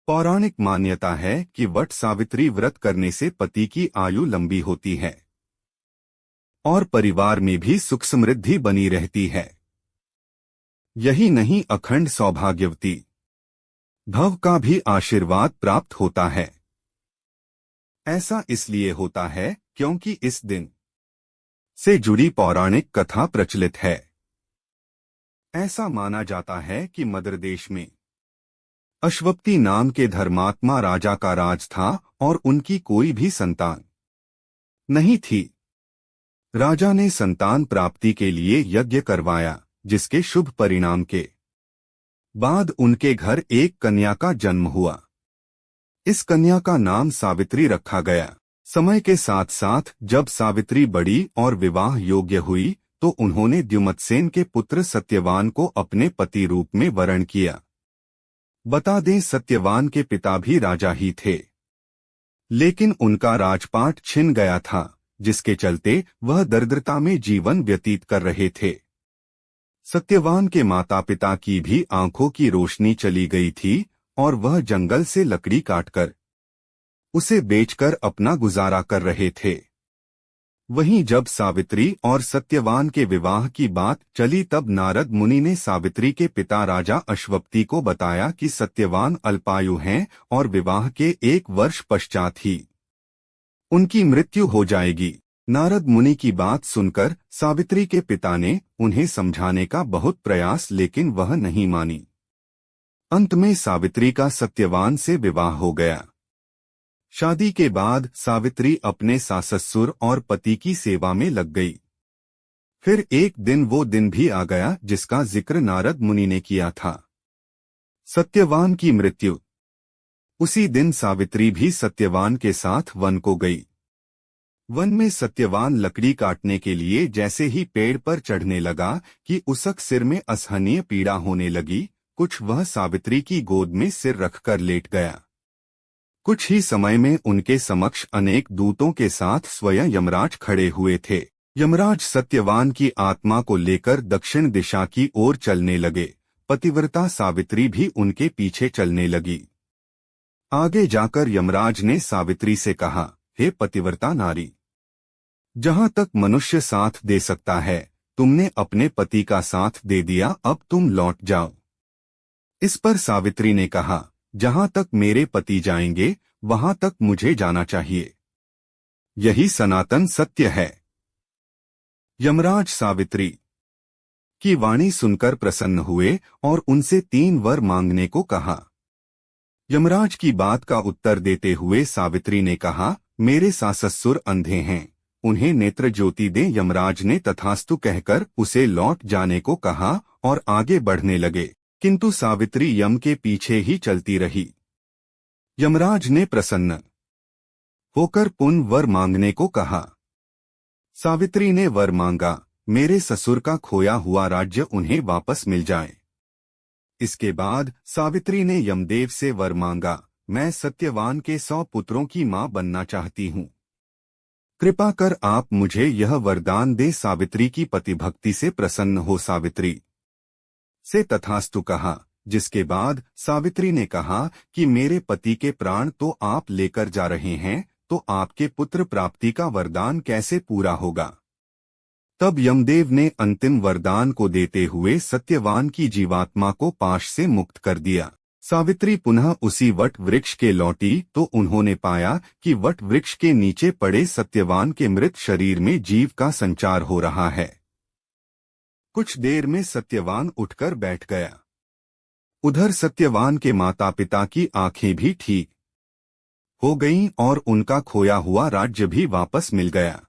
पौराणिक मान्यता है कि वट सावित्री व्रत करने से पति की आयु लंबी होती है और परिवार में भी सुख समृद्धि बनी रहती है। यही नहीं, अखंड सौभाग्यवती भव का भी आशीर्वाद प्राप्त होता है। ऐसा इसलिए होता है क्योंकि इस दिन से जुड़ी पौराणिक कथा प्रचलित है। ऐसा माना जाता है कि मद्र देश में अश्वपति नाम के धर्मात्मा राजा का राज था और उनकी कोई भी संतान नहीं थी। राजा ने संतान प्राप्ति के लिए यज्ञ करवाया, जिसके शुभ परिणाम के बाद उनके घर एक कन्या का जन्म हुआ। इस कन्या का नाम सावित्री रखा गया। समय के साथ साथ जब सावित्री बड़ी और विवाह योग्य हुई तो उन्होंने द्युमत्सेन के पुत्र सत्यवान को अपने पति रूप में वरण किया। बता दें, सत्यवान के पिता भी राजा ही थे, लेकिन उनका राजपाट छिन गया था, जिसके चलते वह दरिद्रता में जीवन व्यतीत कर रहे थे। सत्यवान के माता पिता की भी आंखों की रोशनी चली गई थी और वह जंगल से लकड़ी काटकर उसे बेचकर अपना गुजारा कर रहे थे। वहीं जब सावित्री और सत्यवान के विवाह की बात चली तब नारद मुनि ने सावित्री के पिता राजा अश्वपति को बताया कि सत्यवान अल्पायु हैं और विवाह के 1 वर्ष पश्चात ही उनकी मृत्यु हो जाएगी। नारद मुनि की बात सुनकर सावित्री के पिता ने उन्हें समझाने का बहुत प्रयास, लेकिन वह नहीं मानी। अंत में सावित्री का सत्यवान से विवाह हो गया। शादी के बाद सावित्री अपने सास-ससुर और पति की सेवा में लग गई। फिर एक दिन वो दिन भी आ गया जिसका जिक्र नारद मुनि ने किया था, सत्यवान की मृत्यु। उसी दिन सावित्री भी सत्यवान के साथ वन को गई। वन में सत्यवान लकड़ी काटने के लिए जैसे ही पेड़ पर चढ़ने लगा कि उसक सिर में असहनीय पीड़ा होने लगी। कुछ वह सावित्री की गोद में सिर रखकर लेट गया। कुछ ही समय में उनके समक्ष अनेक दूतों के साथ स्वयं यमराज खड़े हुए थे। यमराज सत्यवान की आत्मा को लेकर दक्षिण दिशा की ओर चलने लगे। पतिव्रता सावित्री भी उनके पीछे चलने लगी। आगे जाकर यमराज ने सावित्री से कहा, हे पतिव्रता नारी, जहां तक मनुष्य साथ दे सकता है तुमने अपने पति का साथ दे दिया, अब तुम लौट जाओ। इस पर सावित्री ने कहा, जहां तक मेरे पति जाएंगे वहां तक मुझे जाना चाहिए। यही सनातन सत्य है। यमराज सावित्री की वाणी सुनकर प्रसन्न हुए और उनसे 3 वर मांगने को कहा। यमराज की बात का उत्तर देते हुए सावित्री ने कहा, मेरे सास-ससुर अंधे हैं, उन्हें नेत्र ज्योति दें। यमराज ने तथास्तु कहकर उसे लौट जाने को कहा और आगे बढ़ने लगे, किंतु सावित्री यम के पीछे ही चलती रही। यमराज ने प्रसन्न होकर पुनः वर मांगने को कहा। सावित्री ने वर मांगा, मेरे ससुर का खोया हुआ राज्य उन्हें वापस मिल जाए। इसके बाद सावित्री ने यमदेव से वर मांगा, मैं सत्यवान के 100 पुत्रों की मां बनना चाहती हूँ, कृपा कर आप मुझे यह वरदान दे। सावित्री की पतिभक्ति से प्रसन्न हो सावित्री से तथास्तु कहा, जिसके बाद सावित्री ने कहा कि मेरे पति के प्राण तो आप लेकर जा रहे हैं, तो आपके पुत्र प्राप्ति का वरदान कैसे पूरा होगा। तब यमदेव ने अंतिम वरदान को देते हुए सत्यवान की जीवात्मा को पाश से मुक्त कर दिया। सावित्री पुनः उसी वट वृक्ष के लौटी तो उन्होंने पाया कि वट वृक्ष के नीचे पड़े सत्यवान के मृत शरीर में जीव का संचार हो रहा है। कुछ देर में सत्यवान उठकर बैठ गया। उधर सत्यवान के माता पिता की आंखें भी ठीक हो गईं और उनका खोया हुआ राज्य भी वापस मिल गया।